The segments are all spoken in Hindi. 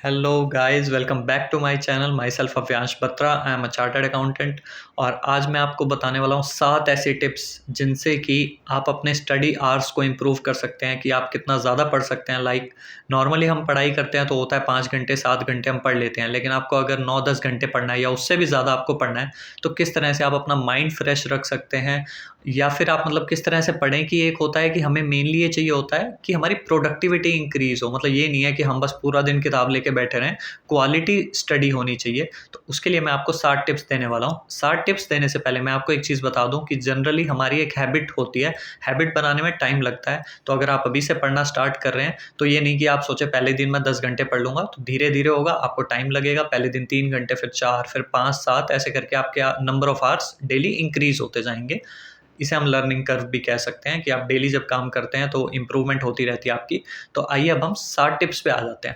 Hello guys, welcome back to my channel. Myself Avyansh Batra, I am a chartered accountant. और आज मैं आपको बताने वाला हूँ 7 ऐसी टिप्स जिनसे कि आप अपने स्टडी आवर्स को इम्प्रूव कर सकते हैं कि आप कितना ज़्यादा पढ़ सकते हैं। नॉर्मली हम पढ़ाई करते हैं तो होता है 5 घंटे 7 घंटे हम पढ़ लेते हैं, लेकिन आपको अगर 9-10 घंटे पढ़ना है या उससे भी ज़्यादा आपको पढ़ना है तो किस तरह से आप अपना माइंड फ्रेश रख सकते हैं, या फिर आप किस तरह से पढ़ें कि एक होता है कि हमें मेनली ये चाहिए होता है कि हमारी प्रोडक्टिविटी इंक्रीज हो। ये नहीं है कि हम बस पूरा दिन किताब लेके बैठे रहें, क्वालिटी स्टडी होनी चाहिए। तो उसके लिए मैं आपको 7 टिप्स देने वाला हूँ। 7 टिप्स देने से पहले मैं आपको एक चीज़ बता दूँ कि जनरली हमारी एक हैबिट होती है, हैबिट बनाने में टाइम लगता है। तो अगर आप अभी से पढ़ना स्टार्ट कर रहे हैं तो ये नहीं कि आप सोचे पहले दिन मैं 10 घंटे पढ़ लूँगा, तो धीरे धीरे होगा, आपको टाइम लगेगा। पहले दिन 3 घंटे, फिर 4, फिर 5, 7, ऐसे करके आपके number of hours daily increase होते जाएंगे। इसे हम लर्निंग कर्व भी कह सकते हैं कि आप डेली जब काम करते हैं तो इम्प्रूवमेंट होती रहती है आपकी। तो आइए अब हम 7 टिप्स पे आ जाते हैं।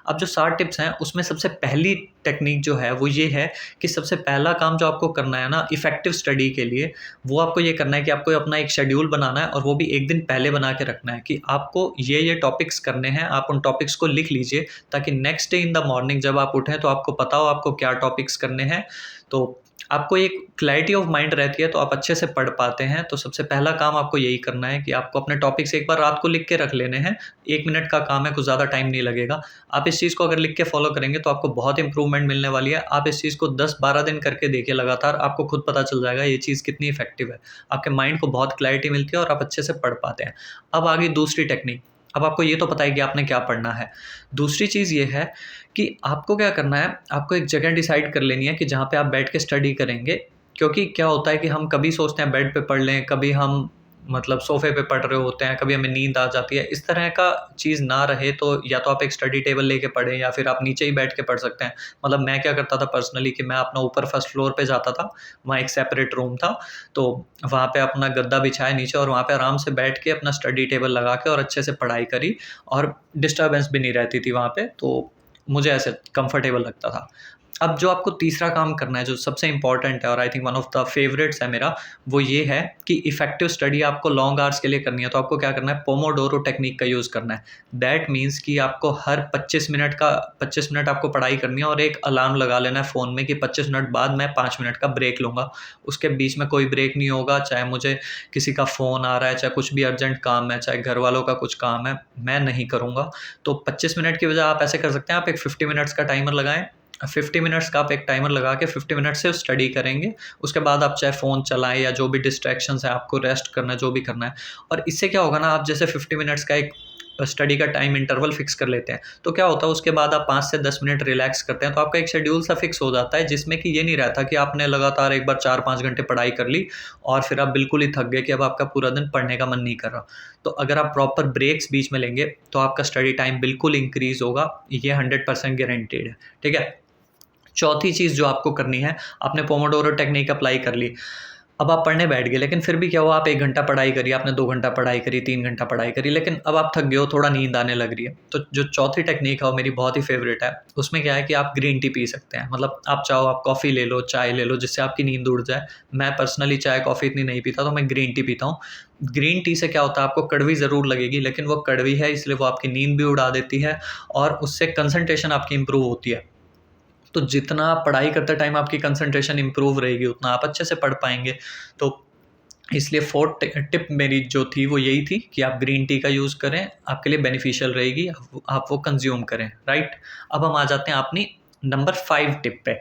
अब जो 7 टिप्स हैं उसमें सबसे पहली टेक्निक जो है वो ये है कि सबसे पहला काम जो आपको करना है ना इफ़ेक्टिव स्टडी के लिए, वो आपको ये करना है कि आपको अपना एक शेड्यूल बनाना है, और वो भी एक दिन पहले बना के रखना है कि आपको ये टॉपिक्स करने हैं। आप उन टॉपिक्स को लिख लीजिए ताकि next day in the morning जब आप उठें तो आपको पता हो आपको क्या टॉपिक्स करने हैं। तो आपको एक क्लैरिटी ऑफ माइंड रहती है तो आप अच्छे से पढ़ पाते हैं। तो सबसे पहला काम आपको यही करना है कि आपको अपने टॉपिक्स एक बार रात को लिख के रख लेने हैं। 1 मिनट का काम है, कुछ ज़्यादा टाइम नहीं लगेगा। आप इस चीज़ को अगर लिख के फॉलो करेंगे तो आपको बहुत इंप्रूवमेंट मिलने वाली है। आप इस चीज़ को 10-12 दिन करके देखिए लगातार, आपको खुद पता चल जाएगा ये चीज़ कितनी इफेक्टिव है। आपके माइंड को बहुत क्लैरिटी मिलती है और आप अच्छे से पढ़ पाते हैं। अब आगे दूसरी टेक्निक। अब आपको ये तो पता है कि आपने क्या पढ़ना है। दूसरी चीज़ ये है कि आपको क्या करना है, आपको एक जगह डिसाइड कर लेनी है कि जहाँ पे आप बैठ के स्टडी करेंगे। क्योंकि क्या होता है कि हम कभी सोचते हैं बेड पे पढ़ लें, कभी हम सोफ़े पे पढ़ रहे होते हैं, कभी हमें नींद आ जाती है। इस तरह का चीज़ ना रहे तो या तो आप एक स्टडी टेबल लेके पढ़ें या फिर आप नीचे ही बैठ के पढ़ सकते हैं। मैं क्या करता था पर्सनली कि मैं अपना ऊपर फर्स्ट फ्लोर पे जाता था, वहाँ एक सेपरेट रूम था, तो वहाँ पे अपना गद्दा बिछाया नीचे और वहाँ पे आराम से बैठ के अपना स्टडी टेबल लगा के और अच्छे से पढ़ाई करी, और डिस्टर्बेंस भी नहीं रहती थी वहाँ पे, तो मुझे ऐसे कंफर्टेबल लगता था। अब जो आपको तीसरा काम करना है, जो सबसे इम्पोर्टेंट है और I think one of the favourites है मेरा, वो ये है कि इफ़ेक्टिव स्टडी आपको लॉन्ग आवर्स के लिए करनी है तो आपको क्या करना है, पोमोडोरो टेक्निक का यूज़ करना है। दैट मीन्स कि आपको हर 25 मिनट आपको पढ़ाई करनी है और एक अलार्म लगा लेना है फ़ोन में कि 25 मिनट बाद मैं 5 मिनट का ब्रेक लूँगा। उसके बीच में कोई ब्रेक नहीं होगा, चाहे मुझे किसी का फ़ोन आ रहा है, चाहे कुछ भी अर्जेंट काम है, चाहे घर वालों का कुछ काम है, मैं नहीं करूँगा। तो 25 मिनट की बजाय आप ऐसे कर सकते हैं, आप एक 50 मिनट्स का टाइमर लगाएँ। 50 मिनट्स का आप एक टाइमर लगा के 50 मिनट से स्टडी करेंगे। उसके बाद आप चाहे फ़ोन चलाएँ या जो भी डिस्ट्रैक्शंस है, आपको रेस्ट करना है, जो भी करना है। और इससे क्या होगा ना, आप जैसे 50 मिनट्स का एक स्टडी का टाइम इंटरवल फिक्स कर लेते हैं, तो क्या होता है उसके बाद आप 5 से 10 मिनट रिलैक्स करते हैं, तो आपका एक शेड्यूल सा फिक्स हो जाता है जिसमें कि ये नहीं रहता कि आपने लगातार एक बार 4-5 घंटे पढ़ाई कर ली और फिर आप बिल्कुल ही थक गए कि अब आपका पूरा दिन पढ़ने का मन नहीं कर रहा। तो अगर आप प्रॉपर ब्रेक्स बीच में लेंगे तो आपका स्टडी टाइम बिल्कुल इंक्रीज़ होगा, ये 100% गारंटीड है। ठीक है? चौथी चीज़ जो आपको करनी है, आपने पोमोडोरो टेक्निक अप्लाई कर ली। अब आप पढ़ने बैठ गए, लेकिन फिर भी क्या हुआ, आप 1 घंटा पढ़ाई करी, आपने 2 घंटा पढ़ाई करी, 3 घंटा पढ़ाई करी, लेकिन अब आप थक गए हो, थोड़ा नींद आने लग रही है। तो जो चौथी टेक्निक है वो मेरी बहुत ही फ़ेवरेट है। उसमें क्या है कि आप ग्रीन टी पी सकते हैं। आप चाहो आप कॉफ़ी ले लो, चाय ले लो, जिससे आपकी नींद उड़ जाए। मैं पर्सनली चाय, कॉफ़ी इतनी नहीं पीता, तो मैं ग्रीन टी पीता हूँ। ग्रीन टी से क्या होता है, आपको कड़वी ज़रूर लगेगी, लेकिन वो कड़वी है इसलिए वो आपकी नींद भी उड़ा देती है और उससे कंसंट्रेशन आपकी इम्प्रूव होती है। तो जितना आप पढ़ाई करते टाइम आपकी कंसंट्रेशन इम्प्रूव रहेगी, उतना आप अच्छे से पढ़ पाएँगे। तो इसलिए 4th टिप मेरी जो थी वो यही थी कि आप ग्रीन टी का यूज़ करें, आपके लिए बेनिफिशियल रहेगी, आप वो कंज़्यूम करें, राइट? अब हम आ जाते हैं अपनी नंबर 5 टिप पे।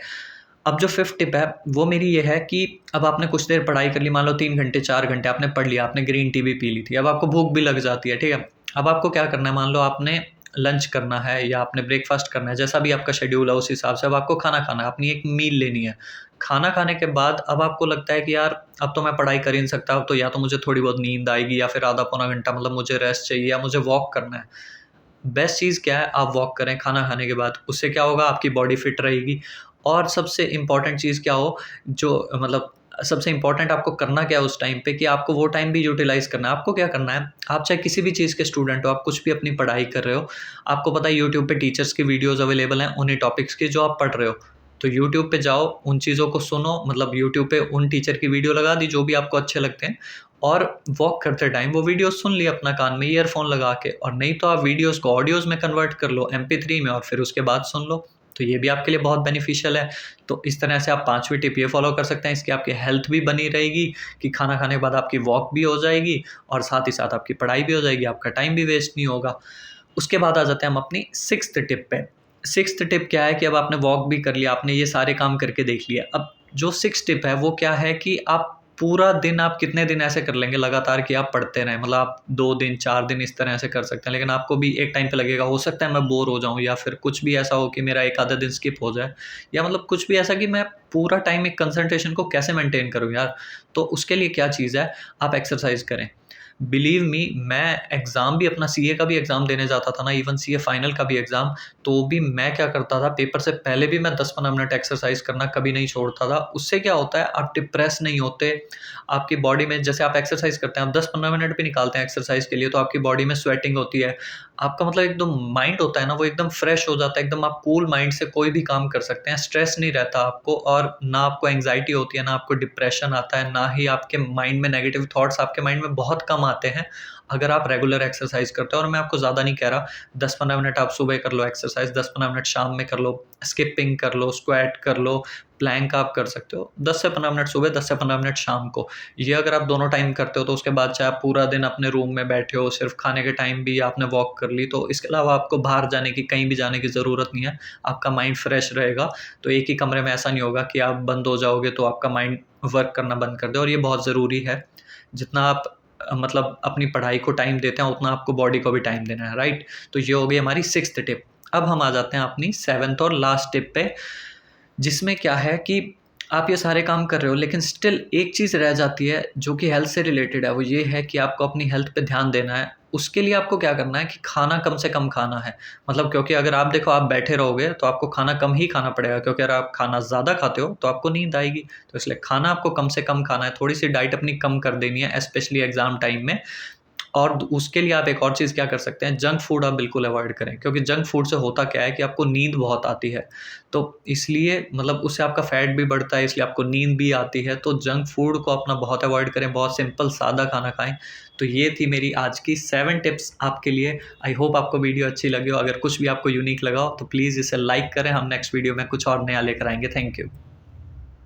अब जो 5th टिप है वो मेरी ये है कि अब आपने कुछ देर पढ़ाई कर ली, मान लो 3 घंटे 4 घंटे आपने पढ़ लिया, आपने ग्रीन टी भी पी ली थी, अब आपको भूख भी लग जाती है, ठीक है? अब आपको क्या करना है, मान लो आपने लंच करना है या आपने ब्रेकफ़ास्ट करना है, जैसा भी आपका शेड्यूल है उस हिसाब से अब आपको खाना खाना है, अपनी एक मील लेनी है। खाना खाने के बाद अब आपको लगता है कि यार अब तो मैं पढ़ाई कर ही नहीं सकता, अब तो या तो मुझे थोड़ी बहुत नींद आएगी या फिर आधा पौना घंटा मुझे रेस्ट चाहिए या मुझे वॉक करना है। बेस्ट चीज़ क्या है, आप वॉक करें खाना खाने के बाद, उससे क्या होगा, आपकी बॉडी फिट रहेगी। और सबसे इम्पॉर्टेंट चीज़ क्या हो, जो सबसे इम्पॉर्टेंट आपको करना क्या है उस टाइम पे, कि आपको वो टाइम भी यूटिलाइज़ करना है। आपको क्या करना है, आप चाहे किसी भी चीज़ के स्टूडेंट हो, आप कुछ भी अपनी पढ़ाई कर रहे हो, आपको पता है यूट्यूब पे टीचर्स की वीडियोज़ अवेलेबल हैं उन्हीं टॉपिक्स की जो आप पढ़ रहे हो। तो यूट्यूब पे जाओ, उन चीज़ों को सुनो, यूट्यूब पे उन टीचर की वीडियो लगा दी जो भी आपको अच्छे लगते हैं, और वॉक करते टाइम वो वीडियो सुन ली अपना कान में ईयरफोन लगा के, और नहीं तो आप वीडियोज़ को ऑडियोज़ में कन्वर्ट कर लो MP3 में और फिर उसके बाद सुन लो, तो ये भी आपके लिए बहुत बेनिफिशियल है। तो इस तरह से आप 5वीं टिप ये फॉलो कर सकते हैं, इसकी आपकी हेल्थ भी बनी रहेगी कि खाना खाने के बाद आपकी वॉक भी हो जाएगी और साथ ही साथ आपकी पढ़ाई भी हो जाएगी, आपका टाइम भी वेस्ट नहीं होगा। उसके बाद आ जाते हैं हम अपनी 6th टिप पे। 6th टिप क्या है कि अब आपने वॉक भी कर लिया, आपने ये सारे काम करके देख लिया। अब जो 6th टिप है वो क्या है कि आप पूरा दिन, आप कितने दिन ऐसे कर लेंगे लगातार कि आप पढ़ते रहें, मतलब आप 2 दिन 4 दिन इस तरह से कर सकते हैं, लेकिन आपको भी एक टाइम पे लगेगा, हो सकता है मैं बोर हो जाऊँ या फिर कुछ भी ऐसा हो कि मेरा एक आधा दिन स्किप हो जाए, या मतलब कुछ भी ऐसा कि मैं पूरा टाइम एक कंसंट्रेशन को कैसे मेंटेन करूँ यार। तो उसके लिए क्या चीज़ है, आप एक्सरसाइज करें। बिलीव मी, मैं एग्ज़ाम भी अपना सीए का भी एग्ज़ाम देने जाता था ना, इवन सीए फाइनल का भी एग्ज़ाम, तो भी मैं क्या करता था, पेपर से पहले भी मैं 10-15 मिनट एक्सरसाइज करना कभी नहीं छोड़ता था। उससे क्या होता है, आप डिप्रेस नहीं होते, आपकी बॉडी में जैसे आप एक्सरसाइज करते हैं, आप 10-15 मिनट भी निकालते हैं एक्सरसाइज के लिए, तो आपकी बॉडी में स्वेटिंग होती है, आपका मतलब एकदम माइंड होता है ना, वो एकदम फ्रेश हो जाता है, एकदम आप कूल माइंड से कोई भी काम कर सकते हैं, स्ट्रेस नहीं रहता आपको, और ना आपको एंग्जाइटी होती है, ना आपको डिप्रेशन आता है, ना ही आपके माइंड में नेगेटिव थॉट्स आपके माइंड में बहुत कम आते हैं अगर आप रेगुलर एक्सरसाइज करते हो। और मैं आपको ज़्यादा नहीं कह रहा, 10-15 मिनट आप सुबह कर लो एक्सरसाइज, 10-15 मिनट शाम में कर लो, स्किपिंग कर लो, स्क्वाट कर लो, प्लैंक आप कर सकते हो 10 से 15 मिनट सुबह, 10 से 15 मिनट शाम को। ये अगर आप दोनों टाइम करते हो तो उसके बाद चाहे आप पूरा दिन अपने रूम में बैठे हो, सिर्फ खाने के टाइम भी आपने वॉक कर ली, तो इसके अलावा आपको बाहर जाने की, कहीं भी जाने की ज़रूरत नहीं है, आपका माइंड फ्रेश रहेगा। तो एक ही कमरे में ऐसा नहीं होगा कि आप बंद हो जाओगे तो आपका माइंड वर्क करना बंद कर दे, और ये बहुत ज़रूरी है। जितना आप मतलब अपनी पढ़ाई को टाइम देते हैं उतना आपको बॉडी को भी टाइम देना है, राइट। तो ये हो गई हमारी 6th टिप। अब हम आ जाते हैं अपनी 7th और लास्ट टिप पे, जिसमें क्या है कि आप ये सारे काम कर रहे हो लेकिन स्टिल एक चीज़ रह जाती है जो कि हेल्थ से रिलेटेड है, वो ये है कि आपको अपनी हेल्थ पे ध्यान देना है। उसके लिए आपको क्या करना है कि खाना कम से कम खाना है। मतलब क्योंकि अगर आप देखो, आप बैठे रहोगे तो आपको खाना कम ही खाना पड़ेगा, क्योंकि अगर आप खाना ज़्यादा खाते हो तो आपको नींद आएगी। तो इसलिए खाना आपको कम से कम खाना है, थोड़ी-सी डाइट अपनी कम कर देनी है, स्पेशली एग्ज़ाम टाइम में। और उसके लिए आप एक और चीज़ क्या कर सकते हैं, जंक फूड आप बिल्कुल अवॉइड करें, क्योंकि जंक फूड से होता क्या है कि आपको नींद बहुत आती है। तो इसलिए मतलब उससे आपका फैट भी बढ़ता है, इसलिए आपको नींद भी आती है। तो जंक फूड को अपना बहुत अवॉइड करें, बहुत सिंपल सादा खाना खाएँ। तो ये थी मेरी आज की 7 टिप्स आपके लिए। आई होप आपको वीडियो अच्छी लगी हो। अगर कुछ भी आपको यूनिक लगा हो तो प्लीज़ इसे लाइक करें। हम नेक्स्ट वीडियो में कुछ और नया लेकर आएँगे। Thank you.